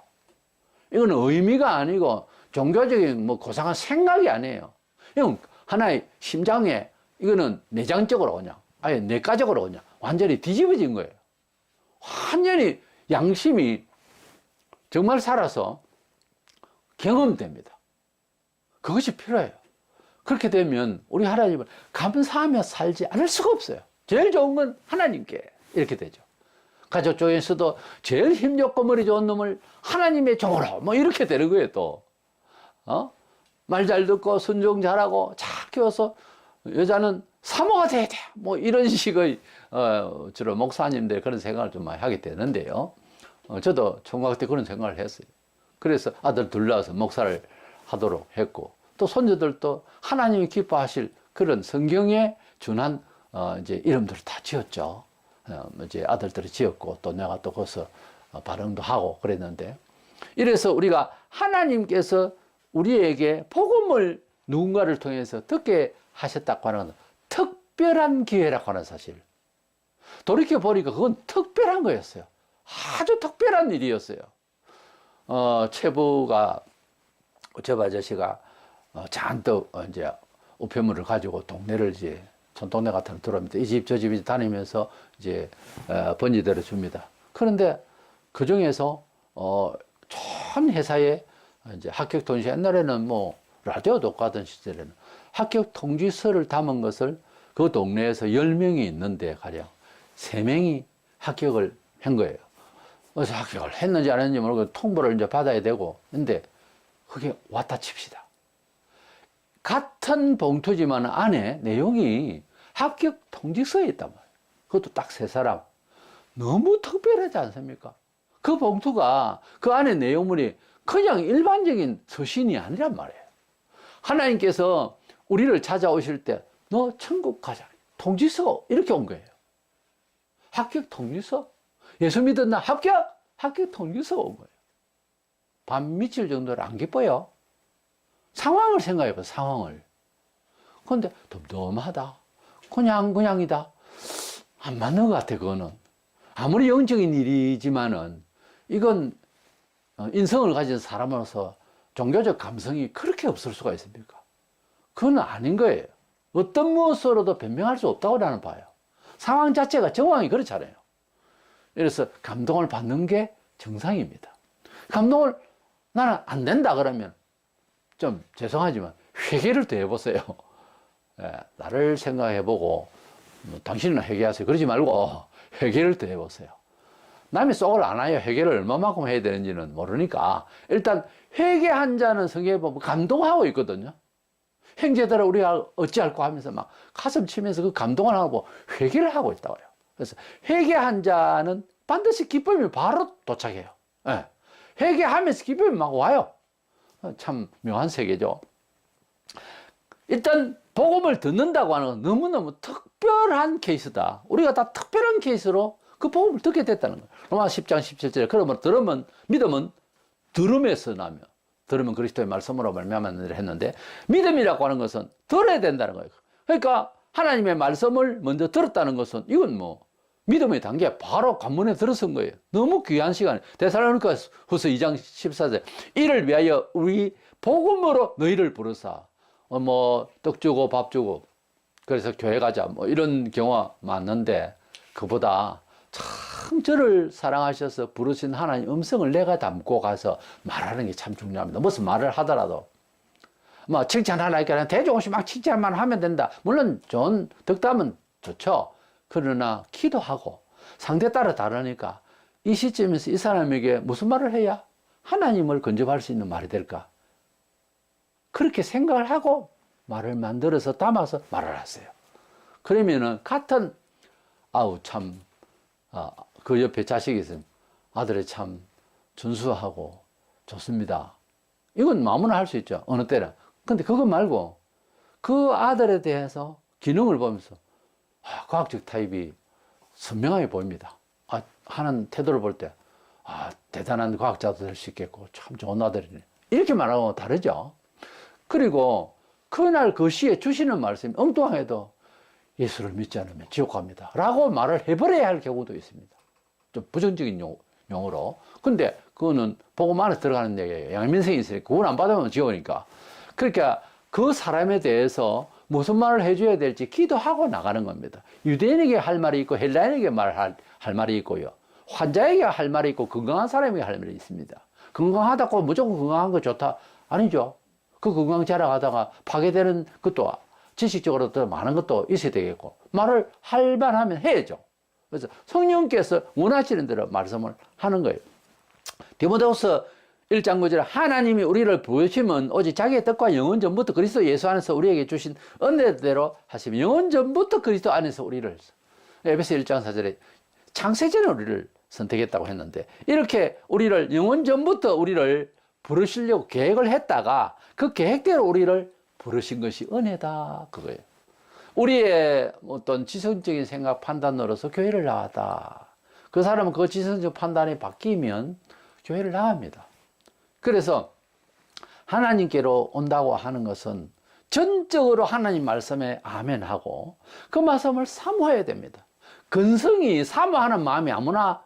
이건 의미가 아니고 종교적인 뭐 고상한 생각이 아니에요. 이건 하나의 심장에 이거는 내장적으로 그냥 아예 내과적으로 그냥 완전히 뒤집어진 거예요. 완전히 양심이 정말 살아서 경험됩니다. 그것이 필요해요. 그렇게 되면 우리 하나님을 감사하며 살지 않을 수가 없어요. 제일 좋은 건 하나님께 이렇게 되죠. 가족 중에서도 제일 힘 좋고 머리 좋은 놈을 하나님의 종으로 뭐 이렇게 되는 거예요. 또 말 잘 듣고 순종 잘하고 잘 키워서 여자는 사모가 돼야 돼. 뭐 이런 식의 주로 목사님들 그런 생각을 좀 많이 하게 되는데요. 저도 총각 때 그런 생각을 했어요. 그래서 아들 둘 낳아서 목사를 하도록 했고 또 손주들도 하나님이 기뻐하실 그런 성경에 준한 이제 이름들을 다 지었죠. 이제 아들들을 지었고 또 내가 또 거기서 발음도 하고 그랬는데 이래서 우리가 하나님께서 우리에게 복음을 누군가를 통해서 듣게 하셨다고 하는 특별한 기회라고 하는 사실. 돌이켜 보니까 그건 특별한 거였어요. 아주 특별한 일이었어요. 최부가 최부 아저씨가 잔뜩 이제 우편물을 가지고 동네를 이제 촌동네 같은 데 들어옵니다. 이 집 저 집 다니면서 이제 번지대로 줍니다. 그런데 그 중에서 전 회사에 이제 합격 통지 옛날에는 뭐 라디오도 없고 하던 시절에는 합격 통지서를 담은 것을 그 동네에서 10명이 있는데 가령 3명이 합격을 한 거예요. 그래서 합격을 했는지 안 했는지 모르고 통보를 이제 받아야 되고 근데 그게 왔다 칩시다. 같은 봉투지만 안에 내용이 합격 통지서에 있단 말이에요. 그것도 딱 3사람. 너무 특별하지 않습니까? 그 봉투가 그 안에 내용물이 그냥 일반적인 서신이 아니란 말이에요. 하나님께서 우리를 찾아오실 때 너 천국 가자. 통지서 이렇게 온 거예요. 합격 통지서. 예수 믿었나? 합격 통지서가 온 거예요. 밤 미칠 정도로 안 기뻐요. 상황을 생각해봐, 상황을. 그런데 덤덤하다. 그냥이다. 안 맞는 것 같아, 그거는. 아무리 영적인 일이지만은, 이건 인성을 가진 사람으로서 종교적 감성이 그렇게 없을 수가 있습니까? 그건 아닌 거예요. 어떤 무엇으로도 변명할 수 없다고 나는 봐요. 상황 자체가 정황이 그렇잖아요. 그래서 감동을 받는 게 정상입니다. 감동을 나는 안 된다 그러면 좀 죄송하지만 회개를 더 해보세요. 나를 생각해보고 당신은 회개하세요. 그러지 말고 회개를 더 해보세요. 남이 쏙을 안 와요. 회개를 얼마만큼 해야 되는지는 모르니까 일단 회개한 자는 성경에 보면 감동하고 있거든요. 형제들아 우리가 어찌할까 하면서 막 가슴 치면서 그 감동을 하고 회개를 하고 있다고요. 그래서 회개한 자는 반드시 기쁨이 바로 도착해요. 예. 회개하면서 기쁨이 막 와요. 참 묘한 세계죠. 일단 복음을 듣는다고 하는 건 너무너무 특별한 케이스다. 우리가 다 특별한 케이스로 그 복음을 듣게 됐다는 거예요. 로마 10장 17절에 그러면 들으면 믿음은 들음에서 나며 들으면 그리스도의 말씀으로 말미암았느니라 했는데 믿음이라고 하는 것은 들어야 된다는 거예요. 그러니까 하나님의 말씀을 먼저 들었다는 것은 이건 뭐 믿음의 단계 바로 관문에 들어선 거예요. 너무 귀한 시간. 데살로니가 후서 2장 14절 이를 위하여 우리 복음으로 너희를 부르사 뭐 떡 주고 밥 주고 그래서 교회 가자 뭐 이런 경우가 많는데 그보다 참 저를 사랑하셔서 부르신 하나님 음성을 내가 담고 가서 말하는 게 참 중요합니다. 무슨 말을 하더라도 뭐 칭찬하려니까 대중 없이 막 칭찬만 하면 된다. 물론 좋은 덕담은 좋죠. 그러나 기도하고 상대 따라 다르니까 이 시점에서 이 사람에게 무슨 말을 해야 하나님을 근접할 수 있는 말이 될까? 그렇게 생각을 하고 말을 만들어서 담아서 말을 하세요. 그러면은 같은 아우 참 그 옆에 자식이 있으면 아들이 참 준수하고 좋습니다. 이건 마음은 할 수 있죠. 어느 때는. 근데 그거 말고 그 아들에 대해서 기능을 보면서 과학적 타입이 선명하게 보입니다. 하는 태도를 볼 때 대단한 과학자도 될 수 있겠고 참 좋은 아들이네. 이렇게 말하고 다르죠. 그리고 그날 그 시에 주시는 말씀이 엉뚱해도 예수를 믿지 않으면 지옥 갑니다 라고 말을 해버려야 할 경우도 있습니다. 좀 부정적인 용어로. 근데 그거는 복음 안에 들어가는 얘기예요. 양면성이 있으니까 그걸 안 받으면 지옥이니까. 그러니까 그 사람에 대해서 무슨 말을 해줘야 될지 기도하고 나가는 겁니다. 유대인에게 할 말이 있고 헬라인에게 할 말이 있고요. 환자에게 할 말이 있고 건강한 사람에게 할 말이 있습니다. 건강하다고 무조건 건강한 거 좋다? 아니죠. 그 건강 자랑하다가 파괴되는 것도 지식적으로 더 많은 것도 있어야 되겠고 말을 할 만하면 해야죠. 그래서 성령께서 원하시는 대로 말씀을 하는 거예요. 디모데후서 1장 9절에 하나님이 우리를 부르시면 오직 자기의 뜻과 영원 전부터 그리스도 예수 안에서 우리에게 주신 은혜대로 하시면 영원 전부터 그리스도 안에서 우리를 에베소 1장 4절에 창세전에 우리를 선택했다고 했는데 이렇게 우리를 영원 전부터 우리를 부르시려고 계획을 했다가 그 계획대로 우리를 부르신 것이 은혜다 그거예요. 우리의 어떤 지성적인 생각 판단으로서 교회를 나왔다. 그 사람은 그 지성적 판단이 바뀌면 교회를 나갑니다. 그래서 하나님께로 온다고 하는 것은 전적으로 하나님 말씀에 아멘하고 그 말씀을 사모해야 됩니다. 근성이 사모하는 마음이 아무나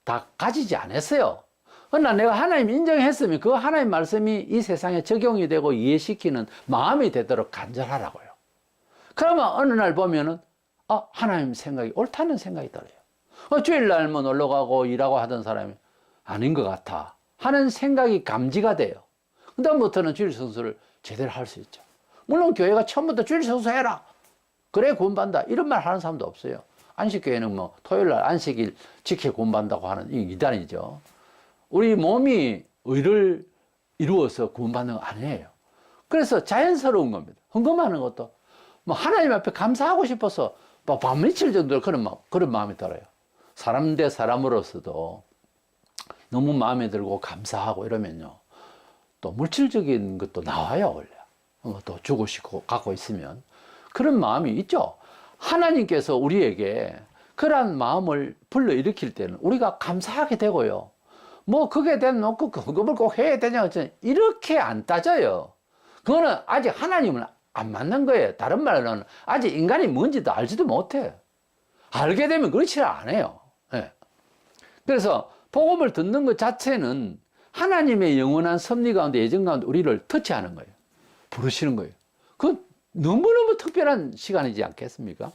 다 가지지 않았어요. 그러나 내가 하나님 인정했으면 그 하나님 말씀이 이 세상에 적용이 되고 이해시키는 마음이 되도록 간절하라고요. 그러면 어느 날 보면은 하나님 생각이 옳다는 생각이 들어요. 주일날만 놀러 가고 일하고 하던 사람이 아닌 것 같아 하는 생각이 감지가 돼요. 그 다음부터는 주일 성수를 제대로 할 수 있죠. 물론 교회가 처음부터 주일 성수해라 그래 구원받는다 이런 말 하는 사람도 없어요. 안식교회는 뭐 토요일날 안식일 지켜 구원받는다고 하는 이 이단이죠. 우리 몸이 의를 이루어서 구원받는 거 아니에요. 그래서 자연스러운 겁니다. 헌금하는 것도 뭐 하나님 앞에 감사하고 싶어서 뭐 밤 며칠 정도 그런 마음이 들어요. 사람 대 사람으로서도 너무 마음에 들고 감사하고 이러면요. 또 물질적인 것도 나와요, 원래. 또 주고 싶고 갖고 있으면. 그런 마음이 있죠. 하나님께서 우리에게 그러한 마음을 불러일으킬 때는 우리가 감사하게 되고요. 뭐 그게 대놓고 그걸 꼭 해야 되냐 이렇게 안 따져요. 그거는 아직 하나님은 안 맞는 거예요. 다른 말로는 아직 인간이 뭔지도 알지도 못해. 알게 되면 그렇지 않아요. 네. 그래서 복음을 듣는 것 자체는 하나님의 영원한 섭리 가운데 예정 가운데 우리를 터치하는 거예요. 부르시는 거예요. 그건 너무너무 특별한 시간이지 않겠습니까?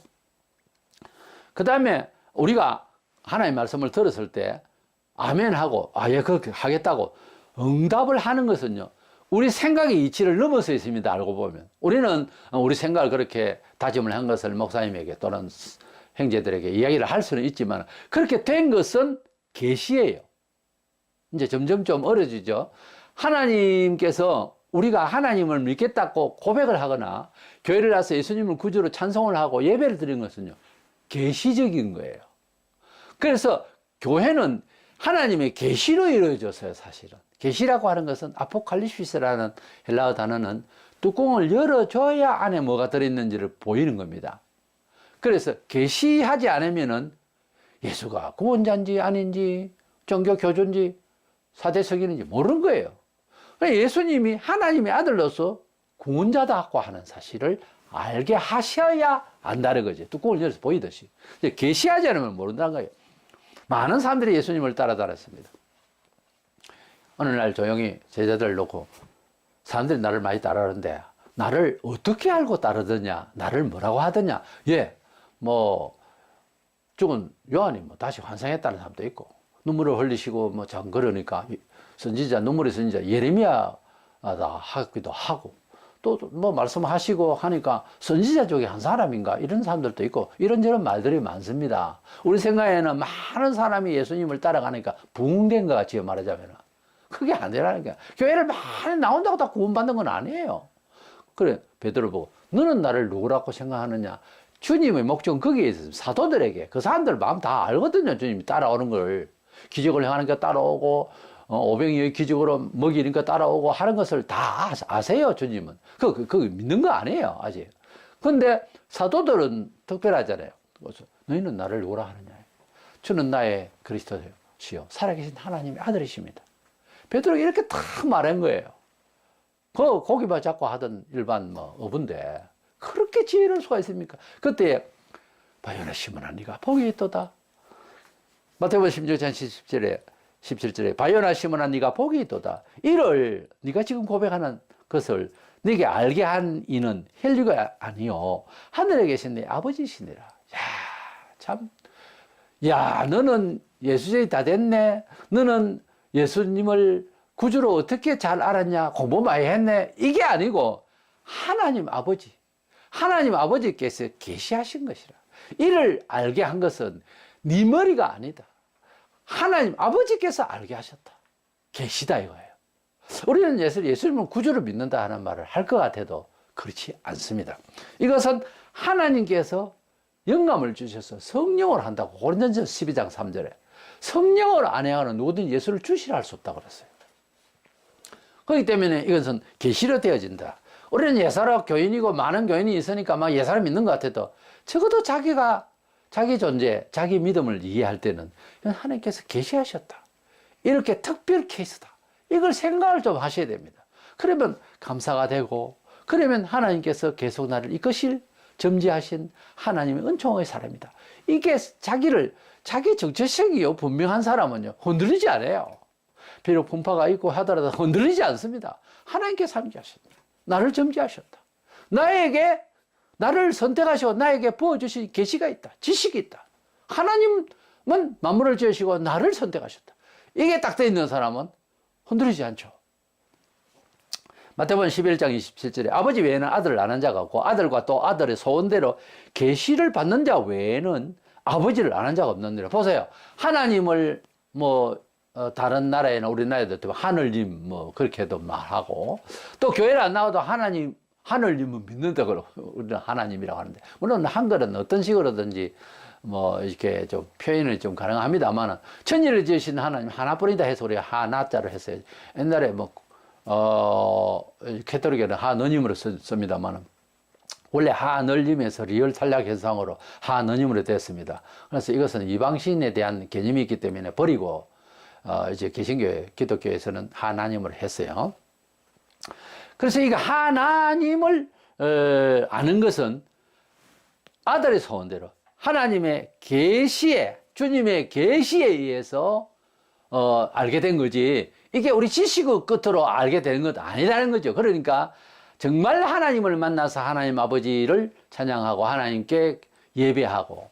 그 다음에 우리가 하나님의 말씀을 들었을 때 아멘하고 예 그렇게 하겠다고 응답을 하는 것은요. 우리 생각의 이치를 넘어서 있습니다. 알고 보면. 우리는 우리 생각을 그렇게 다짐을 한 것을 목사님에게 또는 형제들에게 이야기를 할 수는 있지만 그렇게 된 것은 계시예요. 이제 점점 좀 어려지죠. 하나님께서 우리가 하나님을 믿겠다고 고백을 하거나 교회를 와서 예수님을 구주로 찬송을 하고 예배를 드리는 것은요, 계시적인 거예요. 그래서 교회는 하나님의 계시로 이루어졌어요, 사실은. 계시라고 하는 것은 아포칼립시스라는 헬라어 단어는 뚜껑을 열어줘야 안에 뭐가 들어있는지를 보이는 겁니다. 그래서 계시하지 않으면은 예수가 구원자인지 아닌지, 종교 교주인지, 사대석인지 모르는 거예요. 예수님이 하나님의 아들로서 구원자다고 하는 사실을 알게 하셔야 안다는 거죠. 뚜껑을 열어서 보이듯이. 계시하지 않으면 모른다는 거예요. 많은 사람들이 예수님을 따라다녔습니다. 어느 날 조용히 제자들을 놓고 사람들이 나를 많이 따라하는데 나를 어떻게 알고 따르더냐, 나를 뭐라고 하더냐. 예, 뭐 죽은 요한이 뭐 다시 환생했다는 사람도 있고, 눈물을 흘리시고 뭐 참 그러니까 선지자, 눈물의 선지자 예레미야다 하기도 하고, 또 뭐 말씀하시고 하니까 선지자 중에 한 사람인가 이런 사람들도 있고, 이런저런 말들이 많습니다. 우리 생각에는 많은 사람이 예수님을 따라가니까 붕된 것 같지요, 말하자면. 그게 아니라는 거야. 교회를 많이 나온다고 다 구원받는 건 아니에요. 그래, 베드로 보고 너는 나를 누구라고 생각하느냐. 주님의 목적은 거기에 있어요. 사도들에게. 그 사람들 마음 다 알거든요. 주님이 따라오는 걸. 기적을 행하니까 따라오고, 오병이의 기적으로 먹이니까 따라오고 하는 것을 다 아세요, 주님은. 그거 믿는 거 아니에요, 아직. 근데 사도들은 특별하잖아요. 그래서 너희는 나를 누구라 하느냐. 주는 나의 그리스도시요, 살아계신 하나님의 아들이십니다. 베드로가 이렇게 다 말한 거예요. 그 고기만 잡고 하던 일반 어부인데 그렇게 지혜로울 수가 있습니까? 그때 바요나 시몬아 네가 복이 있도다. 마태복음 16장 17절에 바요나 시몬아 네가 복이 있도다. 이를 네가 지금 고백하는 것을 네게 알게 한 이는 헬리가 아니요 하늘에 계신 네 아버지시니라. 야, 참, 야, 너는 예수님이 다 됐네. 너는 예수님을 구주로 어떻게 잘 알았냐? 공부 많이 했네? 이게 아니고 하나님 아버지께서 계시하신 것이라. 이를 알게 한 것은 네 머리가 아니다. 하나님 아버지께서 알게 하셨다. 계시다 이거예요. 우리는 예수님을 구주로 믿는다 하는 말을 할 것 같아도 그렇지 않습니다. 이것은 하나님께서 영감을 주셔서 성령을 한다고. 고린도전서 12장 3절에 성령을 안행하는 누구든 예수를 주시라 할 수 없다고 그랬어요. 그렇기 때문에 이것은 계시로 되어진다. 우리는 예사로 교인이고 많은 교인이 있으니까 막 예사를 믿는 것 같아도 적어도 자기가 자기 존재, 자기 믿음을 이해할 때는 하나님께서 계시하셨다. 이렇게 특별 케이스다. 이걸 생각을 좀 하셔야 됩니다. 그러면 감사가 되고, 그러면 하나님께서 계속 나를 이끄실 점지하신 하나님의 은총의 사람이다. 이게 자기 정체성이요 분명한 사람은요 흔들리지 않아요. 비록 분파가 있고 하더라도 흔들리지 않습니다. 하나님께서 함께하셨다. 나를 점지하셨다. 나를 선택하시고 나에게 부어주신 계시가 있다. 지식이 있다. 하나님은 만물을 지으시고 나를 선택하셨다. 이게 딱 돼 있는 사람은 흔들리지 않죠. 마태복음 11장 27절에 아버지 외에는 아들을 아는 자가 없고 아들과 또 아들의 소원대로 계시를 받는 자 외에는 아버지를 아는 자가 없느니라. 보세요. 하나님을 다른 나라에나 우리나라에도 하늘님 그렇게도 말하고, 또 교회를 안 나와도 하늘님은 믿는다 그러고 우리는 하나님이라고 하는데, 물론 한글은 어떤 식으로든지 이렇게 좀 표현이 좀 가능합니다만, 천지를 지으신 하나님 하나뿐이다 해서 우리가 하나자를 했어요. 옛날에 캐톨릭에는 하느님으로 씁니다만 원래 하늘님에서 리얼 탄락 현상으로 하느님으로 됐습니다. 그래서 이것은 이방신에 대한 개념이 있기 때문에 버리고 이제 개신교회, 기독교에서는 하나님을 했어요. 그래서 이 하나님을 아는 것은 아들의 소원대로 하나님의 계시에, 주님의 계시에 의해서 알게 된 거지, 이게 우리 지식의 끝으로 알게 되는 것 아니라는 거죠. 그러니까 정말 하나님을 만나서 하나님 아버지를 찬양하고 하나님께 예배하고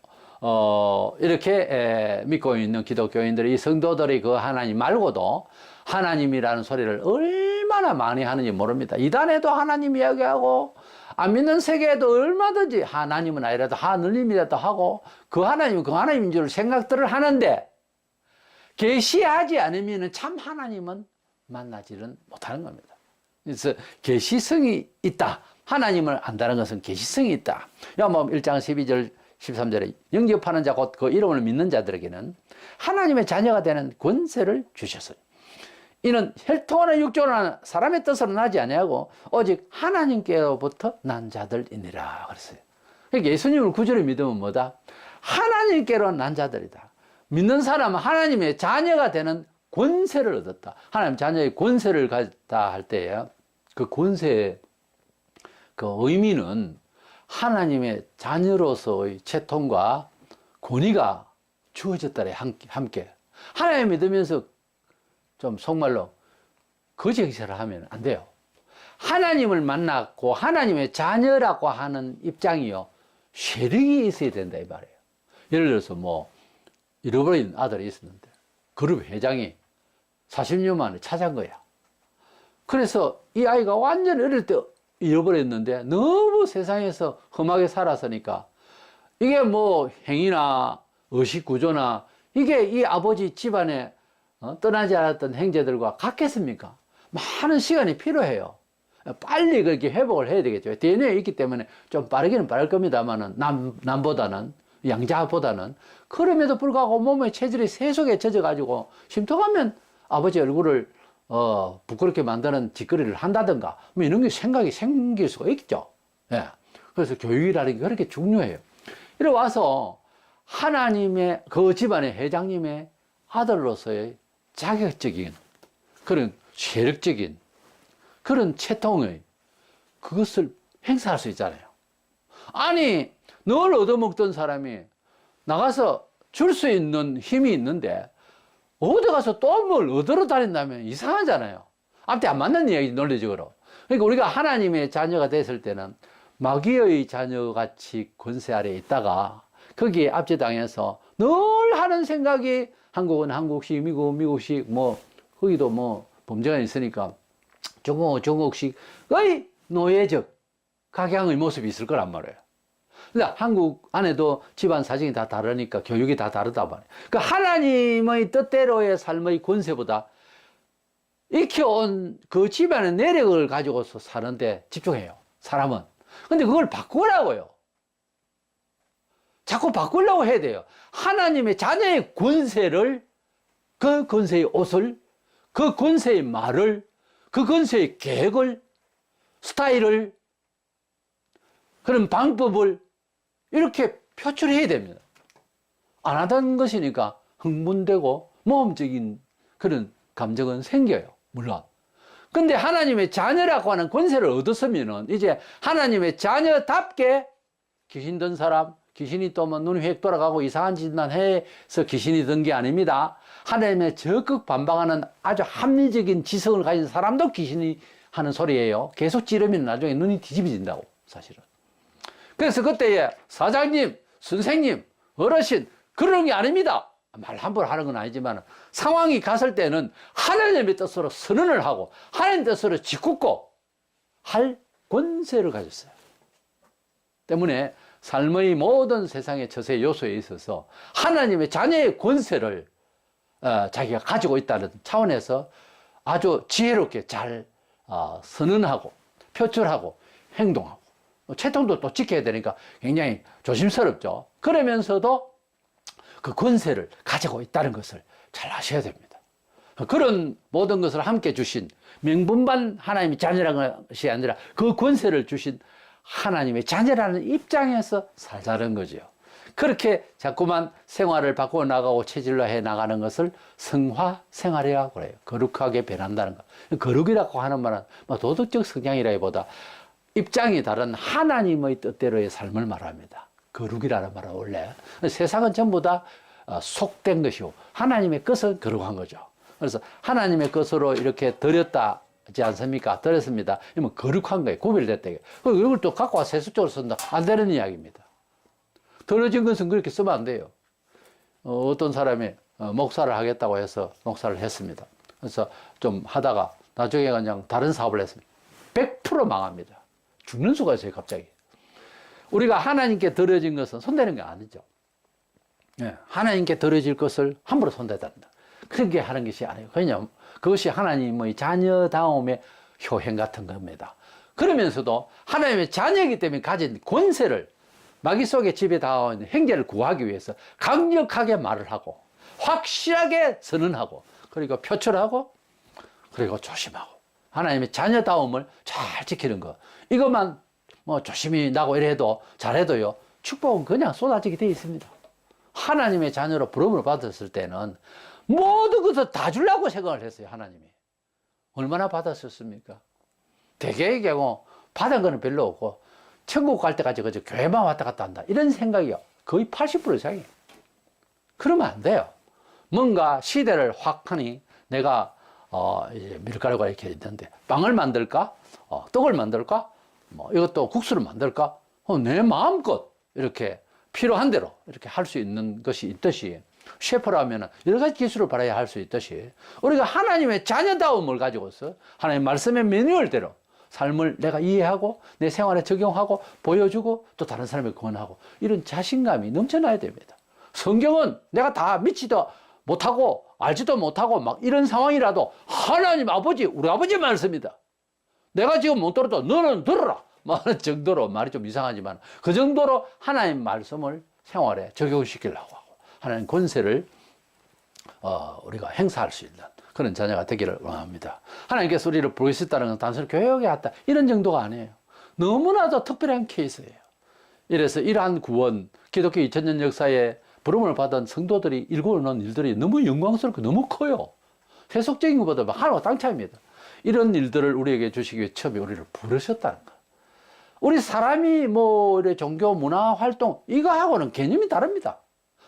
이렇게 믿고 있는 기독교인들이, 이 성도들이 그 하나님 말고도 하나님이라는 소리를 얼마나 많이 하는지 모릅니다. 이단에도 하나님 이야기하고 안 믿는 세계에도 얼마든지 하나님은 아니라도 하늘님이라도 하고 그 하나님은 그 하나님인 줄 생각들을 하는데, 계시하지 않으면 참 하나님은 만나지는 못하는 겁니다. 그래서 계시성이 있다. 하나님을 안다는 것은 계시성이 있다. 야고보서 1장 12절 13절에 영접하는 자 곧 그 이름을 믿는 자들에게는 하나님의 자녀가 되는 권세를 주셨어요. 이는 혈통이나 육조나 사람의 뜻으로 나지 아니하고 오직 하나님께로부터 난 자들이니라 그랬어요. 그러니까 예수님을 구주로 믿으면 뭐다? 하나님께로 난 자들이다. 믿는 사람은 하나님의 자녀가 되는 권세를 얻었다. 하나님 자녀의 권세를 갖다 할 때에 그 권세의 그 의미는 하나님의 자녀로서의 채통과 권위가 주어졌다래 함께. 하나님 믿으면서 좀 속말로 거지 행세를 하면 안 돼요. 하나님을 만났고 하나님의 자녀라고 하는 입장이요. 세력이 있어야 된다 이 말이에요. 예를 들어서 뭐 잃어버린 아들이 있었는데 그룹 회장이 40년 만에 찾아온 거야. 그래서 이 아이가 완전 어릴 때 잃어버렸는데 너무 세상에서 험하게 살았으니까 이게 뭐 행위나 의식구조나 이게 이 아버지 집안에 떠나지 않았던 형제들과 같겠습니까? 많은 시간이 필요해요. 빨리 그렇게 회복을 해야 되겠죠. DNA에 있기 때문에 좀 빠르기는 빠를 겁니다만은 남보다는 양자보다는 그럼에도 불구하고 몸의 체질이 세속에 젖어가지고 심통하면 아버지 얼굴을 부끄럽게 만드는 짓거리를 한다든가 뭐 이런 게 생각이 생길 수가 있죠. 예. 그래서 교육이라는 게 그렇게 중요해요. 이래 와서 하나님의 그 집안의 회장님의 아들로서의 자격적인 그런 세력적인 그런 채통의 그것을 행사할 수 있잖아요. 아니 늘 얻어먹던 사람이 나가서 줄 수 있는 힘이 있는데 어디 가서 또 뭘 얻으러 다닌다면 이상하잖아요. 앞뒤 안 맞는 이야기 논리적으로. 그러니까 우리가 하나님의 자녀가 됐을 때는 마귀의 자녀같이 권세 아래에 있다가 거기에 압제당해서 늘 하는 생각이 한국은 한국식, 미국은 미국식, 뭐 거기도 뭐 범죄가 있으니까 중국은 중국식의 노예적 각양의 모습이 있을 거란 말이에요. 근데 한국 안에도 집안 사정이 다 다르니까 교육이 다 다르다 말이에요. 그 하나님의 뜻대로의 삶의 권세보다 익혀온 그 집안의 내력을 가지고서 사는데 집중해요. 사람은. 근데 그걸 바꾸라고요. 자꾸 바꾸려고 해야 돼요. 하나님의 자녀의 권세를, 그 권세의 옷을, 그 권세의 말을, 그 권세의 계획을, 스타일을, 그런 방법을 이렇게 표출해야 됩니다. 안 하던 것이니까 흥분되고 모험적인 그런 감정은 생겨요. 물론. 근데 하나님의 자녀라고 하는 권세를 얻었으면은 이제 하나님의 자녀답게 귀신 든 사람, 귀신이 또 뭐 눈이 휙 돌아가고 이상한 짓만 해서 귀신이 든 게 아닙니다. 하나님의 적극 반박하는 아주 합리적인 지성을 가진 사람도 귀신이 하는 소리예요. 계속 찌르면 나중에 눈이 뒤집어진다고, 사실은. 그래서 그때에 사장님, 선생님, 어르신, 그러는 게 아닙니다. 말 함부로 하는 건 아니지만 상황이 갔을 때는 하나님의 뜻으로 선언을 하고 하나님의 뜻으로 짓궂고 할 권세를 가졌어요. 때문에 삶의 모든 세상의 처세 요소에 있어서 하나님의 자녀의 권세를 자기가 가지고 있다는 차원에서 아주 지혜롭게 잘 선언하고 표출하고 행동하고 채통도 또 지켜야 되니까 굉장히 조심스럽죠. 그러면서도 그 권세를 가지고 있다는 것을 잘 아셔야 됩니다. 그런 모든 것을 함께 주신 명분만 하나님의 자녀라는 것이 아니라 그 권세를 주신 하나님의 자녀라는 입장에서 살자는 거죠. 그렇게 자꾸만 생활을 바꾸어 나가고 체질화해 나가는 것을 성화 생활이라고 그래요. 거룩하게 변한다는 것. 거룩이라고 하는 말은 도덕적 성향이라기보다 입장이 다른 하나님의 뜻대로의 삶을 말합니다. 거룩이라는 말은 원래 세상은 전부 다 속된 것이고 하나님의 것은 거룩한 거죠. 그래서 하나님의 것으로 이렇게 드렸다지 않습니까? 드렸습니다. 이러면 거룩한 거예요. 구별됐다. 이걸 또 갖고 와서 세속적으로 쓴다. 안 되는 이야기입니다. 드려진 것은 그렇게 쓰면 안 돼요. 어떤 사람이 목사를 하겠다고 해서 목사를 했습니다. 그래서 좀 하다가 나중에 그냥 다른 사업을 했습니다. 100% 망합니다. 죽는 수가 있어요, 갑자기. 우리가 하나님께 드려진 것은 손대는 게 아니죠. 예, 하나님께 드려질 것을 함부로 손대다. 그렇게 하는 것이 아니에요. 왜냐하면 그것이 하나님의 자녀다움의 효행 같은 겁니다. 그러면서도 하나님의 자녀이기 때문에 가진 권세를 마귀속의 집에 닿은 형제를 구하기 위해서 강력하게 말을 하고 확실하게 선언하고 그리고 표출하고 그리고 조심하고 하나님의 자녀다움을 잘 지키는 것. 이것만 뭐 조심히 나고 이래도 잘해도요, 축복은 그냥 쏟아지게 되어 있습니다. 하나님의 자녀로 부름을 받았을 때는 모든 것을 다 주려고 생각을 했어요, 하나님이. 얼마나 받았었습니까? 대개의 경우 받은 거는 별로 없고 천국 갈 때까지 그저 교회만 왔다 갔다 한다 이런 생각이요, 거의 80% 이상이에요. 그러면 안 돼요. 뭔가 시대를 확 하니 내가 이제 밀가루가 이렇게 있는데 빵을 만들까? 떡을 만들까? 뭐 이것도 국수를 만들까? 내 마음껏 이렇게 필요한 대로 이렇게 할 수 있는 것이 있듯이, 셰프라면 여러 가지 기술을 발휘해야 할 수 있듯이, 우리가 하나님의 자녀다움을 가지고서 하나님 말씀의 매뉴얼대로 삶을 내가 이해하고 내 생활에 적용하고 보여주고 또 다른 사람에게 권하고 이런 자신감이 넘쳐나야 됩니다. 성경은 내가 다 믿지도 못하고 알지도 못하고 막 이런 상황이라도 하나님 아버지, 우리 아버지 말씀이다. 내가 지금 못 들어도 너는 들어라. 말하는 정도로, 말이 좀 이상하지만 그 정도로 하나님 말씀을 생활에 적용시키려고 하고 하나님 권세를 우리가 행사할 수 있는 그런 자녀가 되기를 원합니다. 하나님께서 우리를 부르셨다는 건 단순히 교회에 왔다 이런 정도가 아니에요. 너무나도 특별한 케이스예요. 이래서 이러한 구원, 기독교 2000년 역사에 부름을 받은 성도들이 일궈놓은 일들이 너무 영광스럽고 너무 커요. 세속적인 것보다 하늘과 땅 차이입니다. 이런 일들을 우리에게 주시기 위해 처음에 우리를 부르셨다는 것. 우리 사람이 뭐 이래 종교 문화 활동 이거하고는 개념이 다릅니다.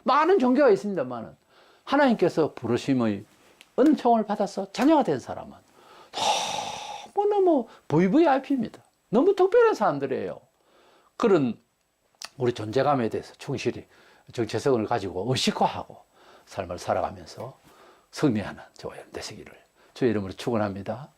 많은 종교가 있습니다만은 하나님께서 부르심의 은총을 받아서 자녀가 된 사람은 너무 VVIP입니다. 너무 특별한 사람들이에요. 그런 우리 존재감에 대해서 충실히 정체성을 가지고 의식화하고 삶을 살아가면서 승리하는 저와 여러분 되시기를 주의 이름으로 축원합니다.